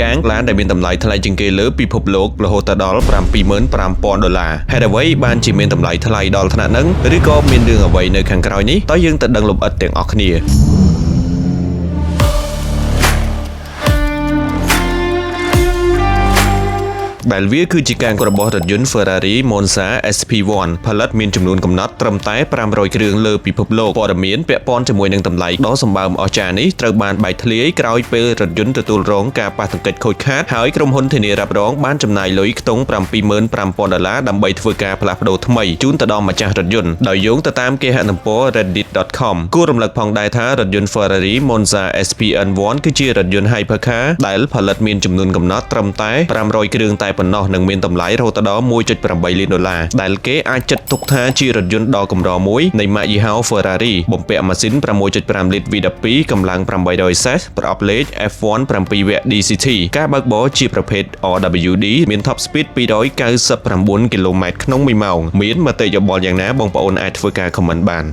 កាងឡានដែលមានតម្លៃថ្លៃជាងគេលើពិភពលោករហូតដល់$75,000 ហេតុអ្វីបានជាមានតម្លៃថ្លៃដល់ថ្នាក់ហ្នឹងឬក៏មានរឿងអ្វីនៅខាងក្រោយនេះតើយើងទៅដឹងលម្អិតទាំងអស់គ្នាដែលវាគឺជាការរបស់រថយន្ត Ferrari Monza SP1 ផលិតមានចំនួនកំណត់ត្រឹមតែ500គ្រឿងលើពិភពលោកព័ត៌មានពាក់ព័ន្ធជាមួយនឹងតម្លៃដ៏សម្បើមអស្ចារ្យនេះត្រូវបានបែកធ្លាយក្រោយពេលរថយន្តទទួលរងការប៉ះទង្គិចខូចខាតហើយក្រុមហ៊ុនធានារ៉ាប់រងបានចំណាយលុយខ្ទង់$75,000ដើម្បីធ្វើការផ្លាស់ប្ដូរថ្មីជូនទៅដល់ម្ចាស់រថយន្តដោយយោងទៅតាមគេហទំព័រ reddit.com គួររំលឹកផងដែរថារថយន្ត Ferrari Monza SP1 គឺជារថយន្ត Hypercar ដែលផលិតមានចំនួនកំណត់ត្រឹមតែ500គ្រឿងតែប៉ុណ្ណោះនឹងមានតម្លៃរហូតដល់$1.8 លានដែលគេអាចចាត់ទុកថាជារថយន្តដ៏កម្រមួយនៃម៉ាកយីហោ Ferrari បំពាក់ម៉ាស៊ីន 6.5 លីត្រ V12 កម្លាំង800សេសប្រអប់លេខ F1 7 វគ្គ DCT ការបើកបរជាប្រភេទ RWD មាន Top Speed 299 km/h មានមតិយោបល់យ៉ាងណាបងប្អូនអាចធ្វើការ comment បាន